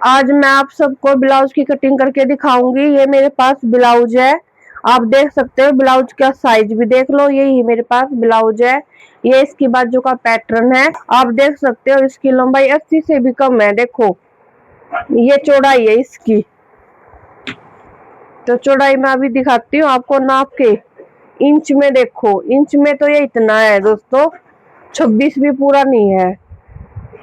आज मैं आप सबको ब्लाउज की कटिंग करके दिखाऊंगी। ये मेरे पास ब्लाउज है, आप देख सकते हो। ब्लाउज का साइज भी देख लो, यही मेरे पास ब्लाउज है। ये इसकी बाजू का पैटर्न है, आप देख सकते हो। इसकी लंबाई 80 से भी कम है। देखो ये चौड़ाई है इसकी। तो चौड़ाई मैं अभी दिखाती हूँ आपको नाप के। इंच में देखो, इंच में तो ये इतना है दोस्तों, 26 भी पूरा नहीं है।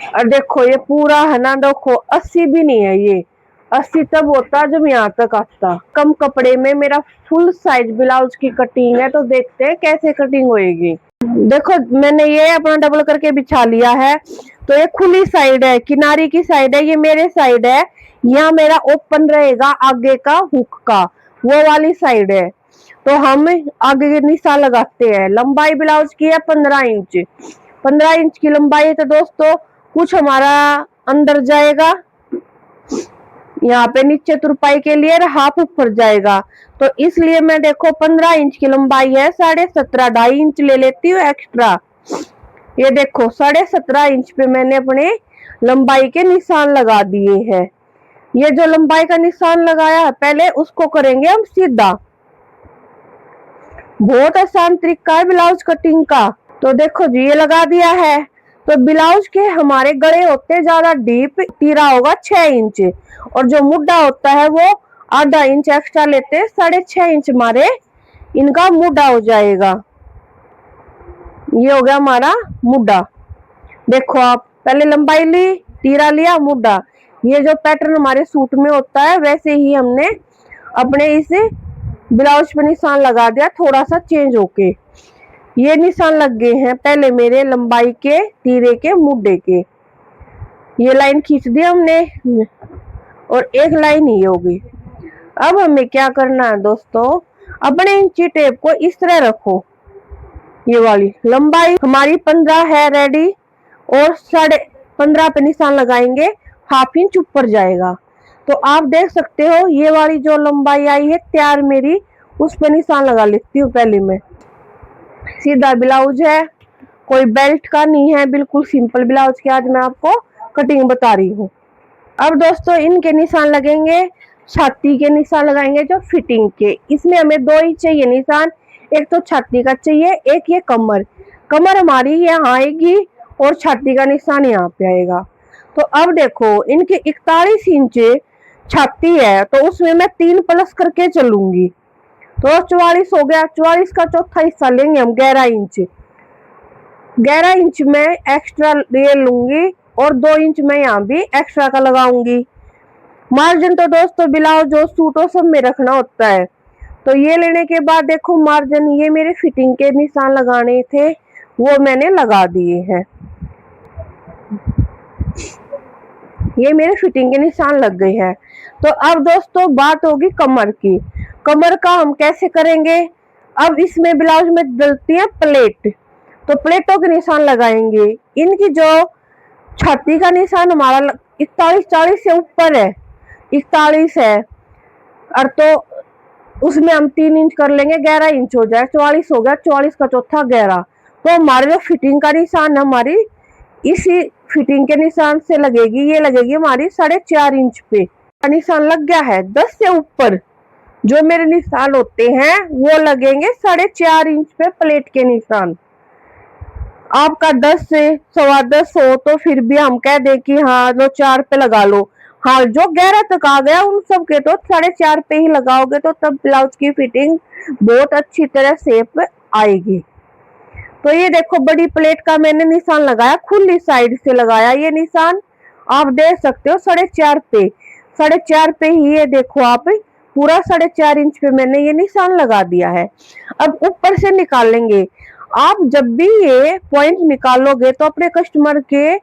और देखो ये पूरा है ना, देखो 80 भी नहीं है। ये 80 तब होता जब यहाँ तक आता। कम कपड़े में मेरा फुल साइज ब्लाउज की कटिंग है, तो देखते हैं कैसे कटिंग होएगी। देखो मैंने ये अपना डबल करके बिछा लिया है। तो ये खुली साइड है, किनारी की साइड है, ये मेरे साइड है। यहाँ मेरा ओपन रहेगा आगे का हुक का, वो वाली साइड है। तो हम आगे निशान लगाते हैं। लंबाई ब्लाउज की है 15 इंच। 15 इंच की लंबाई है। तो दोस्तों कुछ हमारा अंदर जाएगा यहाँ पे नीचे तुरपाई के लिए, हाफ ऊपर जाएगा। तो इसलिए मैं देखो 15 इंच की लंबाई है, 17.5 2.5 इंच ले लेती हूँ एक्स्ट्रा। ये देखो 17.5 इंच पे मैंने अपने लंबाई के निशान लगा दिए हैं। ये जो लंबाई का निशान लगाया है पहले, उसको करेंगे हम सीधा। बहुत आसान तरीका है ब्लाउज कटिंग का। तो देखो जी ये लगा दिया है। तो ब्लाउज के हमारे गले होते ज्यादा डीप, तीरा होगा 6 इंच, और जो मुड्ढा होता है वो आधा इंच एक्स्ट्रा लेते, 6.5 इंच हमारे इनका मुड्ढा हो जाएगा। ये हो गया हमारा मुड्ढा। देखो आप पहले लंबाई ली, तीरा लिया, मुड्ढा। ये जो पैटर्न हमारे सूट में होता है वैसे ही हमने अपने इस ब्लाउज पे निशान लगा दिया, थोड़ा सा चेंज होके। ये निशान लग गए हैं पहले मेरे लंबाई के, तीरे के, मुड्ढे के। ये लाइन खींच दी हमने और एक लाइन ही होगी। अब हमें क्या करना है दोस्तों, अपने इंची टेप को इस तरह रखो। ये वाली लंबाई हमारी 15 है रेडी, और 15.5 पे निशान लगाएंगे, हाफ इंच ऊपर जाएगा। तो आप देख सकते हो ये वाली जो लंबाई आई है तैयार मेरी, उस पर निशान लगा लेती हूँ पहले मैं। सीधा ब्लाउज है, कोई बेल्ट का नहीं है, बिल्कुल सिंपल ब्लाउज की आज मैं आपको कटिंग बता रही हूँ। अब दोस्तों इनके निशान लगेंगे, छाती के निशान लगाएंगे जो फिटिंग के। इसमें हमें 2 ही चाहिए निशान, एक तो छाती का चाहिए, एक ये कमर। कमर हमारी यहाँ आएगी और छाती का निशान यहाँ पे आएगा। तो अब देखो इनके 41 इंच छाती है, तो उसमें मैं 3 प्लस करके चलूंगी। तो 44 हो गया। 44 का चौथा हिस्सा लेंगे हम 11 इंच। 11 इंच में एक्स्ट्रा ले लूंगी, और 2 इंच में यहाँ भी एक्स्ट्रा का लगाऊंगी। मार्जिन तो दोस्तों ब्लाउज जो सूटों सब में रखना होता है। तो ये लेने के बाद देखो मार्जिन, ये मेरे फिटिंग के निशान लगाने थे, वो मैंने लगा दिए हैं। ये मेरे फिटिंग के निशान लग गए हैं। तो अब दोस्तों बात होगी कमर की। कमर का हम कैसे करेंगे। अब इसमें ब्लाउज में डलती है प्लेट, तो प्लेटों के निशान लगाएंगे। इनकी जो छाती का निशान हमारा 41 40 से ऊपर है, 41 है, और तो उसमें हम 3 इंच कर लेंगे, 11 इंच हो जाए, 44 हो गया। 44 का चौथा 11। तो हमारे जो फिटिंग का निशान है हमारी इसी फिटिंग के निशान से लगेगी। ये लगेगी हमारी 4.5 इंच पे। निशान लग गया है 10 से ऊपर। जो मेरे निशान होते हैं वो लगेंगे 4.5 इंच पे प्लेट के निशान। आपका 10 से 10.25 हो तो फिर भी हम कह दे कि हाँ लो 4 पे लगा लो। हाँ जो 11 तक आ गया उन सब के तो 4.5 पे ही लगाओगे, तो तब ब्लाउज की फिटिंग बहुत अच्छी तरह शेप आएगी। तो ये देखो बड़ी प्लेट का मैंने निशान लगाया, खुली साइड से लगाया ये निशान। आप देख सकते हो 4.5 पे, 4.5 पे ही ये देखो आप पूरा 4.5 इंच पे मैंने ये निशान लगा दिया है। अब ऊपर से निकाल लेंगे। आप जब भी ये पॉइंट निकालोगे तो अपने कस्टमर के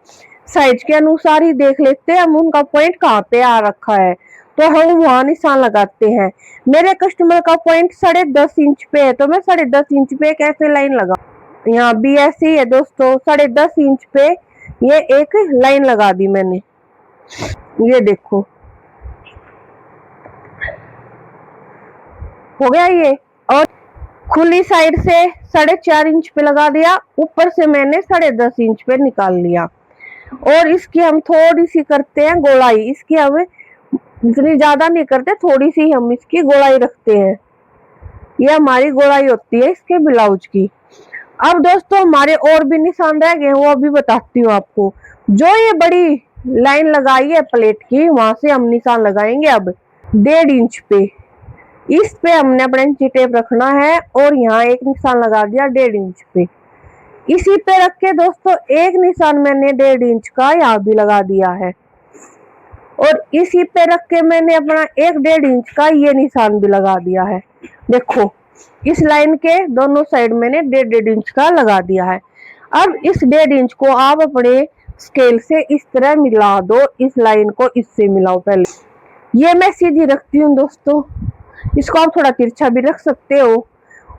साइज के अनुसार ही देख लेते हैं हम उनका पॉइंट कहाँ पे आ रखा है, तो हम वहां निशान लगाते हैं। मेरे कस्टमर का पॉइंट 10.5 इंच पे है, तो मैं 10.5 इंच पे कैसे लाइन लगा, यहाँ भी ऐसे ही है दोस्तों। 10.5 इंच पे ये एक लाइन लगा दी मैंने। ये देखो हो गया ये। और खुली साइड से 4.5 इंच पे लगा दिया, ऊपर से मैंने 10.5 इंच पे निकाल लिया। और इसकी हम थोड़ी सी करते हैं गोलाई, इसकी हम इतनी ज्यादा नहीं करते, थोड़ी सी हम इसकी गोलाई रखते हैं। ये हमारी गोलाई होती है इसके ब्लाउज की। अब दोस्तों हमारे और भी निशान रह गए, वो अभी बताती हूँ आपको। जो ये बड़ी लाइन लगाई है प्लेट की, वहां से हम निशान लगाएंगे अब 1.5 इंच पे। इस पे हमने अपना इंची टेप रखना है और यहाँ एक निशान लगा दिया 1.5 इंच पे। इसी पे रख के दोस्तों एक निशान मैंने 1.5 इंच का यहाँ भी लगा दिया है, और इसी पे रख के मैंने अपना एक 1.5 इंच का ये निशान भी लगा दिया है। देखो इस लाइन के दोनों साइड मैंने 1.5 इंच का लगा दिया है। अब इस 1.5 इंच को आप अपने स्केल से इस तरह मिला दो, इस लाइन को इससे मिलाओ। पहले ये मैं सीधी रखती हूँ दोस्तों, इसको आप थोड़ा तिरछा भी रख सकते हो।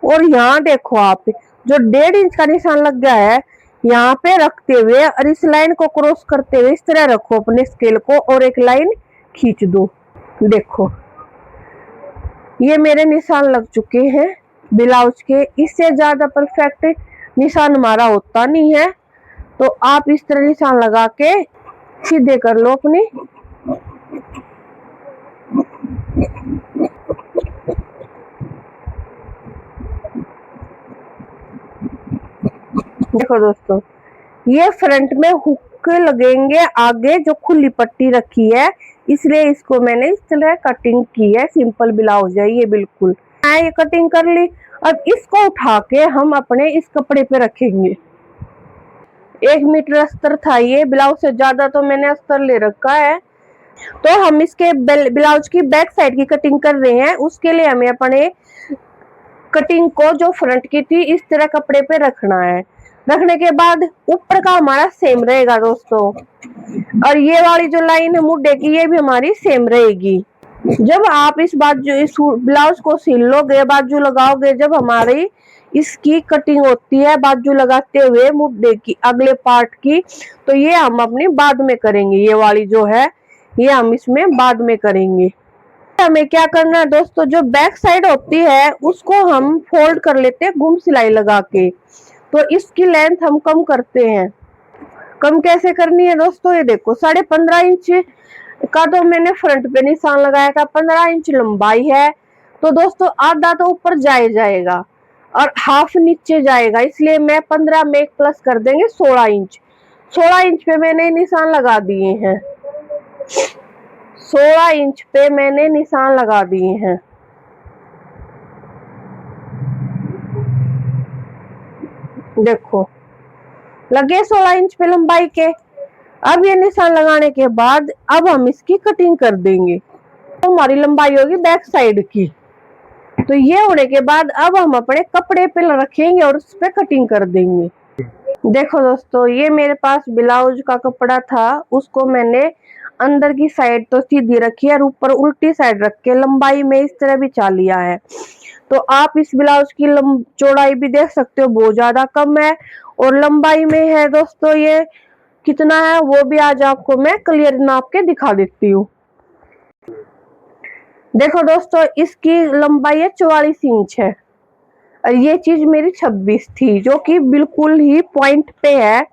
और यहाँ देखो आप जो 1.5 इंच का निशान लग गया है, यहाँ पे रखते हुए और इस लाइन को क्रॉस करते हुए इस तरह रखो अपने स्केल को और एक लाइन खींच दो। देखो ये मेरे निशान लग चुके हैं ब्लाउज के। इससे ज्यादा परफेक्ट निशान हमारा होता नहीं है, तो आप इस तरह निशान लगा के सीधे कर लो अपनी। देखो दोस्तों ये फ्रंट में हुक लगेंगे आगे, जो खुली पट्टी रखी है इसलिए इसको मैंने इस तरह कटिंग की है। सिंपल ब्लाउज है ये बिल्कुल। मैं ये कटिंग कर ली। अब इसको उठा के हम अपने इस कपड़े पे रखेंगे। 1 मीटर अस्तर था, ये ब्लाउज से ज्यादा तो मैंने अस्तर ले रखा है। तो हम इसके ब्लाउज की बैक साइड की कटिंग कर रहे हैं, उसके लिए हमें अपने कटिंग को जो फ्रंट की थी इस तरह कपड़े पे रखना है। रखने के बाद ऊपर का हमारा सेम रहेगा दोस्तों, और ये वाली जो लाइन है मुड्डे की ये भी हमारी सेम रहेगी। जब आप इस ब्लाउज को सिल लोगे, बाजू लगाओगे, जब हमारी इसकी कटिंग होती है बाजू लगाते हुए मुड्डे की अगले पार्ट की, तो ये हम अपनी बाद में करेंगे। ये वाली जो है ये हम इसमें बाद में करेंगे। हमें क्या करना है दोस्तों, जो बैक साइड होती है उसको हम फोल्ड कर लेते हैं गुम सिलाई लगा के। तो इसकी लेंथ हम कम करते हैं। कम कैसे करनी है दोस्तों, ये देखो 15.5 इंच का तो मैंने फ्रंट पे निशान लगाया था, 15 इंच लंबाई है, तो दोस्तों आधा तो ऊपर जाएगा और हाफ नीचे जाएगा, इसलिए मैं 15 में एक प्लस कर देंगे 16 इंच। 16 इंच पे मैंने निशान लगा दिए हैं। 16 इंच पे मैंने निशान लगा दिए हैं। देखो लगे 16 इंच पे लंबाई के। अब ये निशान लगाने के बाद अब हम इसकी कटिंग कर देंगे। तो हमारी लंबाई होगी बैक साइड की। तो ये होने के बाद अब हम अपने कपड़े पे रखेंगे और उस पे कटिंग कर देंगे। देखो दोस्तों ये मेरे पास ब्लाउज का कपड़ा था, उसको मैंने अंदर की साइड तो सीधी रखी है और ऊपर उल्टी साइड रख के लंबाई में इस तरह बिछा लिया है। तो आप इस ब्लाउज की चौड़ाई भी देख सकते हो, बहुत ज्यादा कम है, और लंबाई में है दोस्तों ये कितना है वो भी आज आपको मैं क्लियर नाप के दिखा देती हूँ। देखो दोस्तों इसकी लंबाई है 44 इंच है, और ये चीज मेरी 26 थी, जो कि बिल्कुल ही पॉइंट पे है,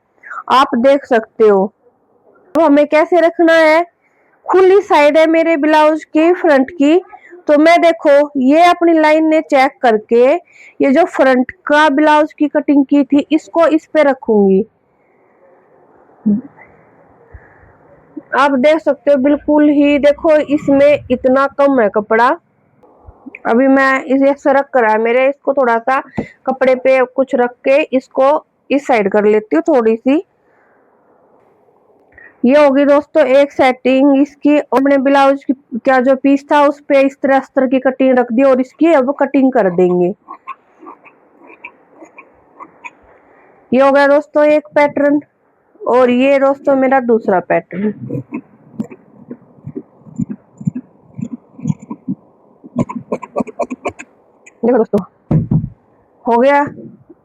आप देख सकते हो। तो हमें कैसे रखना है, खुली साइड है मेरे ब्लाउज की फ्रंट की, तो मैं देखो ये अपनी लाइन ने चेक करके ये जो फ्रंट का ब्लाउज की कटिंग की थी इसको इस पे रखूंगी। आप देख सकते हो बिल्कुल ही, देखो इसमें इतना कम है कपड़ा। अभी मैं इसे सरक करा है मेरे, इसको थोड़ा सा कपड़े पे कुछ रख के इसको इस साइड कर लेती हूँ थोड़ी सी। ये होगी दोस्तों एक सेटिंग इसकी। अपने ब्लाउज की क्या जो पीस था उस पे इस तरह अस्तर की कटिंग रख दी और इसकी अब कटिंग कर देंगे। ये हो गया दोस्तों एक पैटर्न, और ये दोस्तों मेरा दूसरा पैटर्न। देखो दोस्तों हो गया,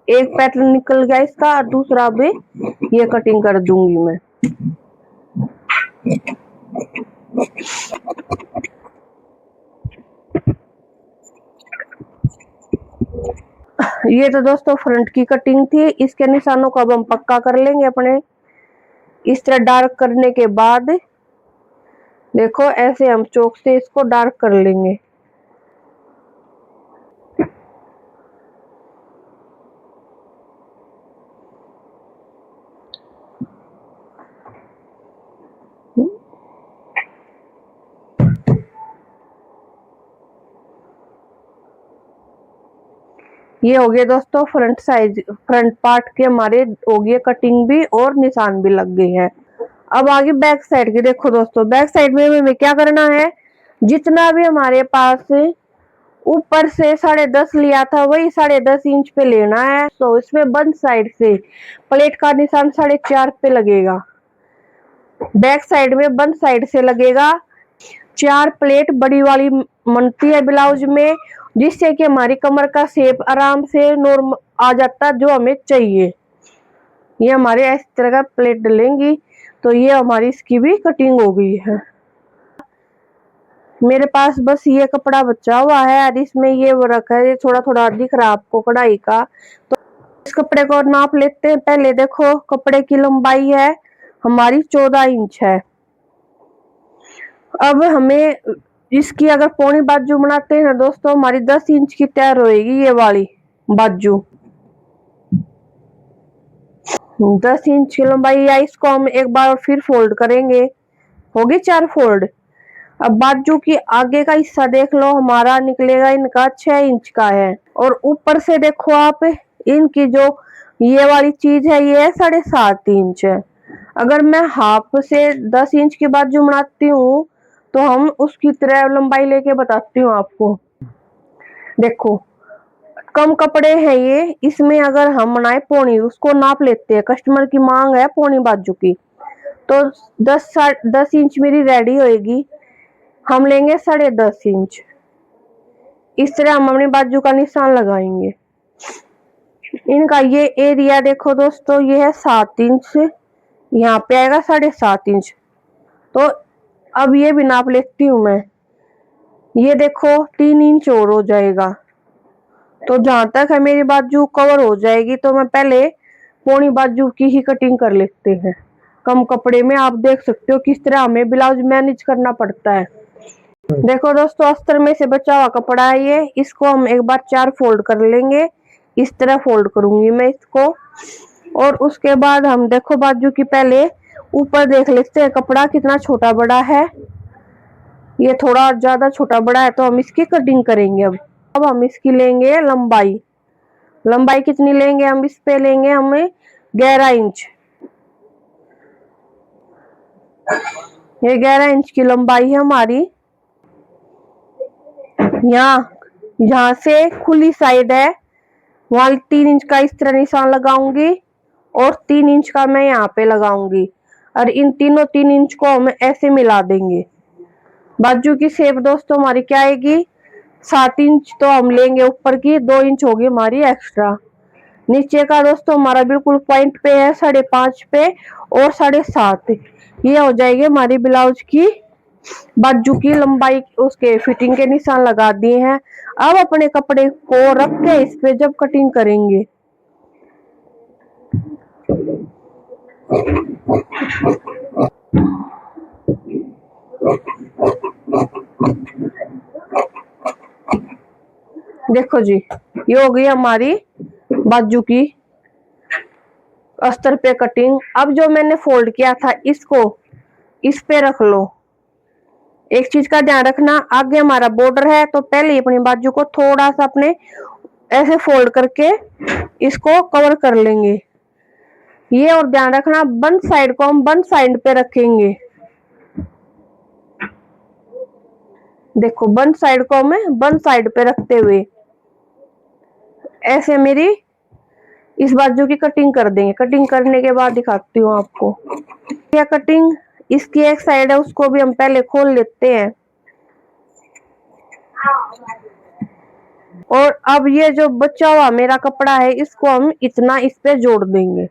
एक पैटर्न निकल गया इसका, और दूसरा भी ये कटिंग कर दूंगी मैं। ये तो दोस्तों फ्रंट की कटिंग थी, इसके निशानों को अब हम पक्का कर लेंगे अपने। इस तरह डार्क करने के बाद देखो ऐसे हम चौक से इसको डार्क कर लेंगे। ये हो गए दोस्तों फ्रंट पार्ट के हमारे हो गए कटिंग भी और निशान भी लग गए हैं। अब आगे बैक साइड की देखो दोस्तों, बैक साइड में हमें क्या करना है, जितना भी हमारे पास ऊपर से 10.5 लिया था वही 10.5 इंच पे लेना है। तो इसमें बंद साइड से प्लेट का निशान 4.5 पे लगेगा, बैक साइड में बंद साइड से लगेगा। 4 प्लेट बड़ी वाली बनती है ब्लाउज में, जिससे कि हमारी कमर का शेप आराम से नॉर्मल आ जाता जो हमें चाहिए। ये हमारे इस तरह का प्लेट डलेंगी। तो ये हमारी इसकी भी कटिंग हो गई है। मेरे पास बस ये कपड़ा बचा हुआ है और इसमें ये वो रखा है, ये थोड़ा थोड़ा दिख रहा है आपको कढ़ाई का। तो इस कपड़े को नाप लेते हैं। पहले देखो कपड़े की लंबाई है हमारी 14 इंच है। अब हमें इसकी अगर पौनी बाजू बनाते हैं ना दोस्तों, हमारी 10 इंच की तैयार होएगी ये वाली बाजू। 10 इंच की लंबाई है, इसको हम एक बार फिर फोल्ड करेंगे, होगी 4 फोल्ड। अब बाजू की आगे का हिस्सा देख लो, हमारा निकलेगा इनका 6 इंच का है। और ऊपर से देखो आप, इनकी जो ये वाली चीज है ये है 7.5 इंच है। अगर मैं हाफ से 10 इंच की बाजू बनाती हूँ तो हम उसकी तरह लंबाई लेके बताती हूँ आपको। देखो कम कपड़े हैं ये, इसमें अगर हम बनाए पौनी, उसको नाप लेते हैं। कस्टमर की मांग है पौनी बाजू की, तो 10 इंच मेरी रेडी होएगी, हम लेंगे 10.5 इंच। इस तरह हम अपनी बाजू का निशान लगाएंगे। इनका ये एरिया देखो दोस्तों, ये है 7 इंच, यहाँ पे आएगा 7.5 इंच। तो अब ये भी नाप लेती हूँ मैं, ये देखो 3 इंच और हो जाएगा। तो जहां तक है मेरी बाजू कवर हो जाएगी, तो मैं पहले पौनी बाजू की ही कटिंग कर लेते हैं। कम कपड़े में आप देख सकते हो किस तरह हमें ब्लाउज मैनेज करना पड़ता है। देखो दोस्तों अस्तर में से बचा हुआ कपड़ा है ये, इसको हम एक बार 4 फोल्ड कर लेंगे। इस तरह फोल्ड करूंगी मैं इसको। और उसके बाद हम देखो बाजू की पहले ऊपर देख लेते हैं कपड़ा कितना छोटा बड़ा है। ये थोड़ा ज्यादा छोटा बड़ा है तो हम इसकी कटिंग करेंगे। अब हम इसकी लेंगे लंबाई। लंबाई कितनी लेंगे हम, इस पे लेंगे हमें 11 इंच। ये 11 इंच की लंबाई है हमारी। यहाँ से खुली साइड है, वहां 3 इंच का इस तरह निशान लगाऊंगी और 3 इंच का मैं यहाँ पे लगाऊंगी। और इन तीनों 3 इंच को हम ऐसे मिला देंगे। बाजू की शेप दोस्तों हमारी क्या आएगी, 7 इंच तो हम लेंगे ऊपर की, 2 इंच होगी हमारी एक्स्ट्रा। नीचे का दोस्तों हमारा बिल्कुल पॉइंट पे है 5.5 पे और 7.5। ये हो जाएगी हमारी ब्लाउज की बाजू की लंबाई। उसके फिटिंग के निशान लगा दिए हैं। अब अपने कपड़े को रख के इस पे जब कटिंग करेंगे, देखो जी ये हो गई हमारी बाजू की अस्तर पे कटिंग। अब जो मैंने फोल्ड किया था इसको इस पे रख लो। एक चीज का ध्यान रखना, आगे हमारा बॉर्डर है तो पहले अपनी बाजू को थोड़ा सा अपने ऐसे फोल्ड करके इसको कवर कर लेंगे। ये और ध्यान रखना बंद साइड को हम बंद साइड पे रखेंगे। देखो बंद साइड को हमें बंद साइड पे रखते हुए ऐसे मेरी इस बाजू की कटिंग कर देंगे। कटिंग करने के बाद दिखाती हूँ आपको। यह कटिंग इसकी एक साइड है उसको भी हम पहले खोल लेते हैं। और अब ये जो बचा हुआ मेरा कपड़ा है इसको हम इतना इस पे जोड़ देंगे।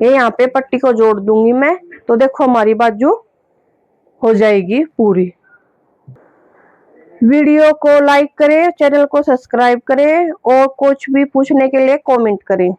ये यहाँ पे पट्टी को जोड़ दूंगी मैं। तो देखो हमारी बाजू हो जाएगी पूरी। वीडियो को लाइक करें, चैनल को सब्सक्राइब करें और कुछ भी पूछने के लिए कमेंट करें।